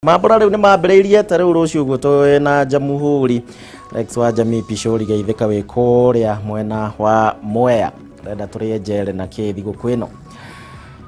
Mambura riu ni mambiriirie ta riu rucio guto na Jamuhuri Rex wa Jamii Pishori geithika wi kuria mwena wa Mwea renda turie njere na kithi gukwino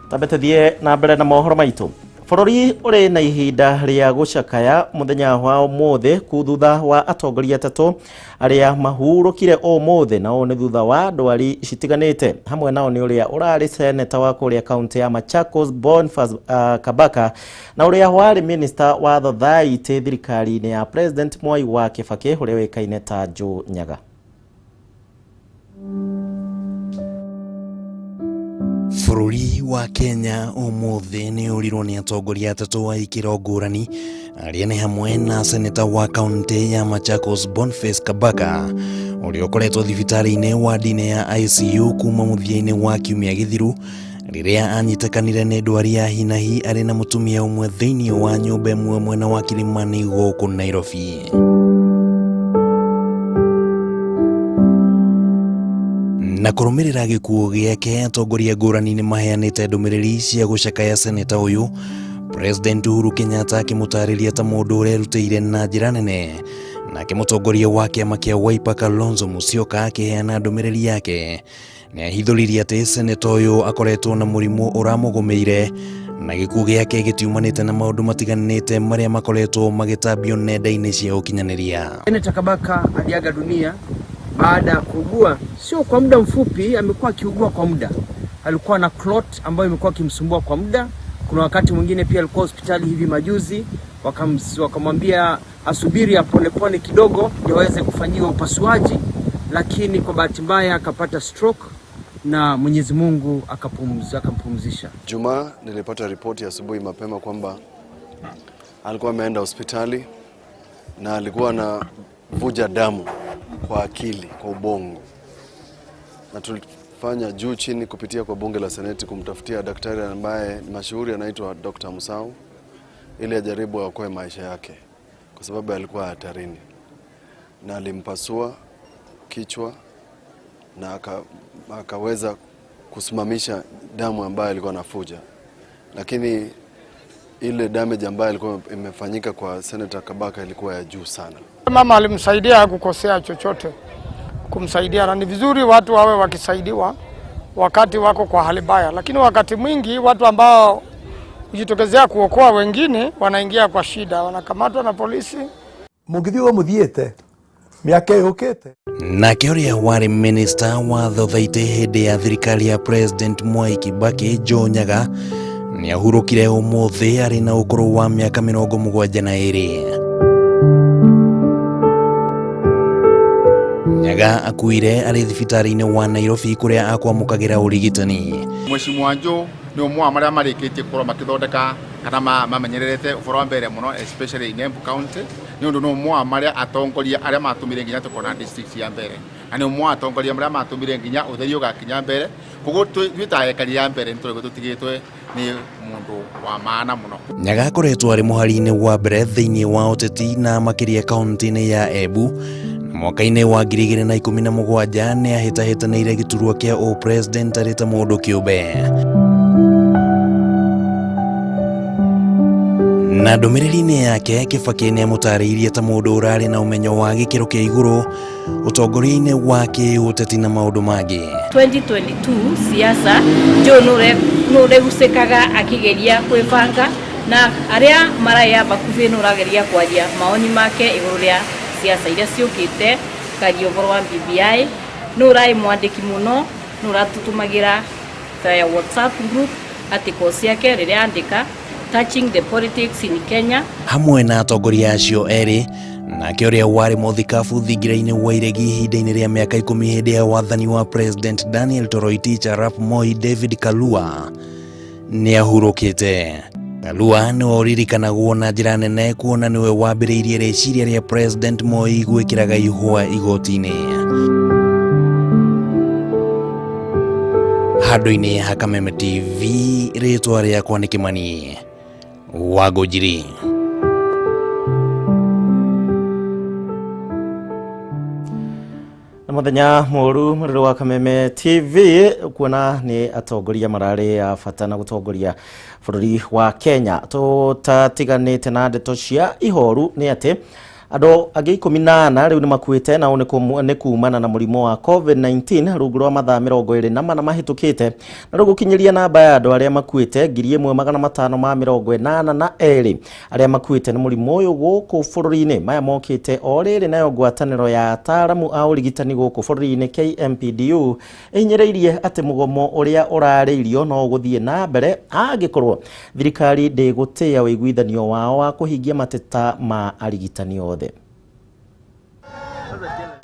tabetethie na mbere na mohoro maitu. Bururi uri na ihinda ria gucakaya muthenya wa umuthi kuthutha wa atongoria atatu aria mahurukire umuthi na ni thutha wa ndwari citiganite hamwe nao ni uria urari seneta wa kuria kaunti ya Machakos Boniface Kabaka na uria wari minister wa thothaiti thirikari-ini ya President Mwai wa Kibaki uria wikaine ta Joe Nyaga. Bururi wa Kenya umuthi ni urirwo ni atongoria atatu wa ikiro ngurani aria ni hamwe na seneta wa kaunti ya Machakos Boniface Kabaka uria ukoretwo thibitari-ini wadi-ini ya ICU kuma muthia-ini wa kiumia githiru riria anyitakanire ni ndwari ya hinahi ari na mutumia umwe thiini wa nyumba imwe mwena wa Kilimani guku Nairobi. Na kurumirira gikuo giake atongoria ngurani ni maheanite ndumiriri cia gucakaya seneta uyu President Uhuru Kenyatta akimutariria ta mundu urerutire na njira nene na akimutongoria wa kiama kia Wiper Kalonzo Musyoka akiheana ndumiriri yake ni ahithuririe ati seneta uyu akoretwo na murimu uramugumeire na gikuo giake gitiumanite na maundu matiganite maria makoretwo magitambio nenda-ini cia ukinyaniria. Seneta Kabaka aliaga dunia baada ya kuugua, sio kwa muda mfupi, amekuwa akiugua kwa muda. Alikuwa na clot ambayo imekuwa kimsumbua kwa muda. Kuna wakati mwingine pia alikuwa hospitali hivi majuzi, wakamwambia asubiri ya pole kidogo ndio aweze kufanyiwa upasuaji, lakini kwa bahati mbaya akapata stroke na Mwenyezi Mungu akampumzisha. Juma nilipata ripoti asubuhi mapema kwamba alikuwa ameenda hospitali na alikuwa na vuja damu kwa akili, kwa ubongo. Na tulifanya juu chini kupitia kwa bunge la seneti kumtafutia daktari ambaye mashuhuri anaitwa Dr. Musau ili ajaribu aokoe maisha yake kwa sababu alikuwa hatarini. Na alimpasua kichwa na akaweza kusimamisha damu ambayo alikuwa anafuja. Lakini ile damage ambayo ilikuwa imefanyika kwa Senator Kabaka ilikuwa ya juu sana. Mama alimsaidia kukosea chochote, kumsaidia, na ni vizuri watu wawe wakisaidiwa wakati wako kwa hali mbaya, lakini wakati mwingi watu ambao hujitokezea kuokoa wengine wanaingia kwa shida, wanakamatwa na polisi. Mungithiwa muthiete miaka yukite. Na uria wari minister wa thothaiti hindi ya thirikari ya President Mwai Kibaki Joe Nyaga ni ahurukire umuthi ari na ukuru wa miaka 72. Nyaga akuire ari thibitari-ini wa Nairobi kuria akwamukagira urigitani. Mheshimiwa Joe ni umwe wa maria marikitie kurwa makithondeka kana mamenyererete uboro mbere muno, especially in Embu County. Ni undu no umwe wa maria atongoria aria matumire nginya tukona district ya mbere, na ni umwe wa atongoria maria matumire nginya utherio gakinya mbere. Koguo twitaekari ya mbere nitwe tutigitwe ni mundu wa maana muno. Nyaga akoretwo ari muhari-ini wa mbere thiini wa uteti na makiria kaunti-ini ya Embu. Mwaka-ini wa 2017 ni ahitahitanire giturwa kia president ari ta mundu kiumbe. Na ndumiriri-ini yake Kibaki ni amutariirie ta mundu urari na umenyo wa gikiro kia iguru utongoria-ini wake uteti na maundu mangi. 2022 siasa Joe nure gusekaga akigeria kwibanga na aria maraya bakuvi nurageria kwaria maoni make iguru ria siasa iria ciukite kario boro wa BBI nurai mwandiki muno nuratutumagira ta WhatsApp group articles yake riria andika touching the politics in Kenya hamwe na atongoria acio eri na uria wari muthikabu thingira-ini wa iregi ihinda-ini ria miaka 10 hindi ya wathani wa President Daniel Toroitich arap Moi David Kalua ni ahurukite. Kalua ni oririkanagwo na njira nene kuona niwe wambiriirie riciria ria President Moi gwikiraga ihua igoti-ini. Handu-ini ha Kameme TV ritwa riakwa ni Kimani Wangũnjiri. Muthenya moru muriro wa Kameme TV kuona ni atongoria marari ya fatana gutongoria bururi wa Kenya tutatiganite na ndeto cia ihoru ni ati ando agi 18 riu ni makuite na ni kumana na murimo wa COVID-19 rungu rwa mathaa 24 mahitukite na rugukinyiria namba ya ando aria makuite 1582 aria makuite ni murimo uyu guku bururi-ini maya mokite oriri nayo ngwataniro ya ataramu a urigitani guku bururi-ini KMPDU inyireirie ati mugomo uria urariirio no guthie na mbere agikorwo thirikari ndigutia wiguithanio wao wa kuhingia mateta ma arigitani othe.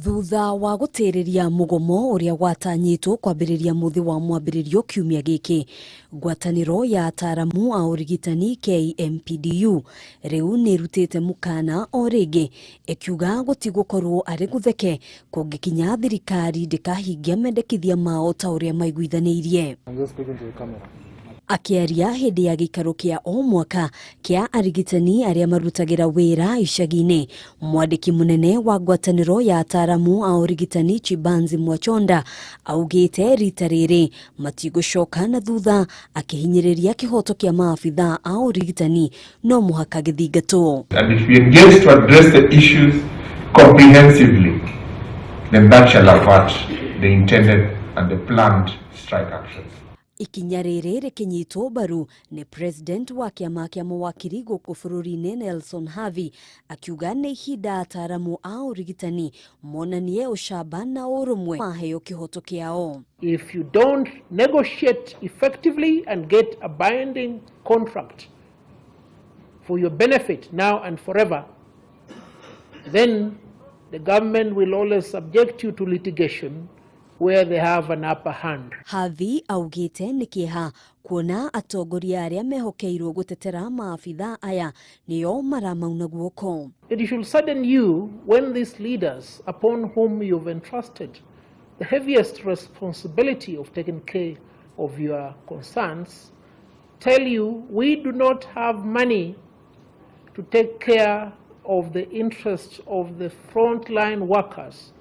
Thutha wa gutiriria mugomo uria gwatanyitwo kwambiriria muthi wa mwambiririo kiumia giki, ngwataniro ya ataramu a urigitani KMPDU riu ni rutite mukana o ringi ikiuga gutigukorwo ari gutheke kungikinya thirikari ndikahingia mendekithia mao ta uria maiguithanirie. Akiaria hindi ya gikaro kia o mwaka kia arigitani aria marutagira wira icagi-ini, mwandiki munene wa ngwataniro ya ataramu a urigitani Chibanzi Mwachonda augite rita riri matigucoka na thutha, akihinyiriria kihoto kia maafitha a urigitani no muhaka githingatwo. And if we engage to address the issues comprehensively, then that shall avert the intended and the planned strike actions. Ikinya riri rikinyitwo baru ni president wa kiama kia mawakiri guku bururi-ini Nelson Havi akiuga ni ihinda ataramu a urigitani monanie ucamba na urumwe maheo kihoto kiao. If you don't negotiate effectively and get a binding contract for your benefit now and forever, then the government will always subject you to litigation where they have an upper hand. Havi augite ni kieha kuona atongoria aria mehokeirwo gutetera maafitha aya niyo maramauna guoko. It should sadden you when these leaders upon whom you've entrusted the heaviest responsibility of taking care of your concerns tell you we do not have money to take care of the interests of the frontline workers,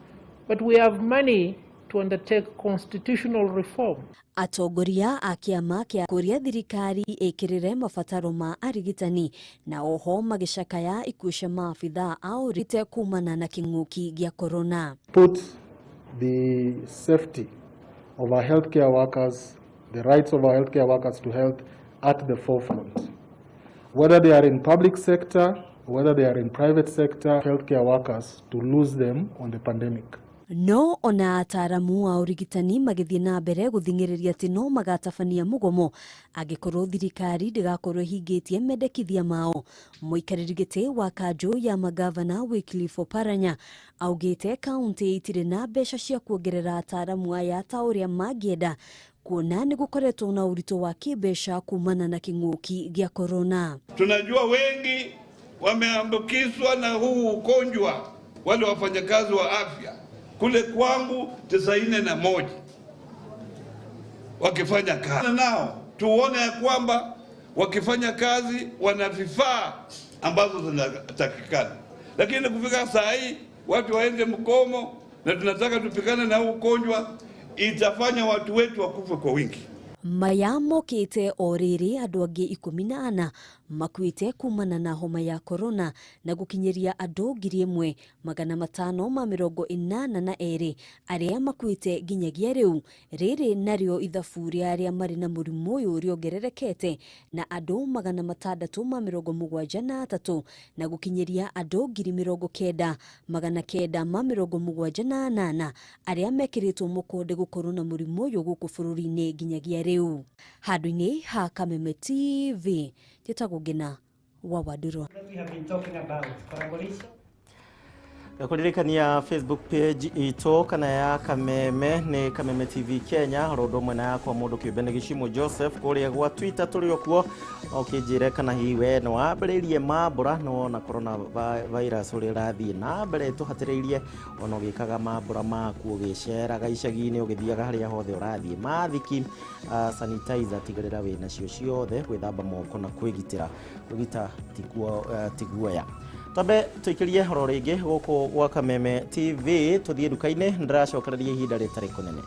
but we have money to undertake constitutional reform. Atongoria a kiama kia kuria thirikari ikirire mabataro ma arigitani na oho magicakaya ikusha maafitha a urite kumana na king'uki gia corona. Put the safety of our healthcare workers, the rights of our healthcare workers to health at the forefront. Whether they are in public sector, whether they are in private sector, healthcare workers to lose them on the pandemic. No ona ataramu a urigitani magithie na mbere guthingiriria ati no magatabania mugomo agikorwo thirikari ndigakorwo hingitie mendekithia mao. Muikariri giti wa kanjo ya magavana Wycliffe Oparanya augite kaunti itire na mbeca cia kuongerera ataramu aya ta uria mangienda kuona ni gukoretwo na urito wa kibeca kumana na king'uki gia corona. Tunajua wengi wameambukizwa na huu ugonjwa, wale wafanyakazi wa afya. Kule kwangu 91 wakifanya kazi nao, tuone ya kwamba wakifanya kazi wana vifaa ambazo zinatakikana, lakini kufika saa hii watu waende mkomo na tunataka tupigane na ugonjwa, itafanya watu wetu wakufe kwa wingi. Mayamo kite oriri andu angi 14 makuite kumana na homa ya corona na gukinyiria andu 1582 aria makuite ginyagia riu. Riri nario ithabu ria aria mari na murimu uyu riongererekete na andu 673 na gukinyiria andu 9,978 aria mekiritwo mukonde gukorwo na murimu uyu guku bururi-ini ginyagia riu. Handũ-inĩ ha Kameme TV, Gina wa Waduro. Kuririkania Facebook page ito kana ya Kameme ni Kameme TV Kenya, rodo mwena yakwa mundu kiũmbe Gishimo Joseph kuria gwa Twitter turi kuo okijire kana hiwe no ambiririe mambura no na corona virus uri rathie na mbere tuhatireirie ono gikaga mambura maku ugiceraga icagi-ini ugithiaga haria hothe urathie mathiki sanitizer tigarira wina cio ciothe gwithamba moko na kwigitira kugita tiguoya Tabe tuikirie horo ringi guku gwa Kameme TV tuthie duka-ini ndiracokereria ihinda ritari kunene.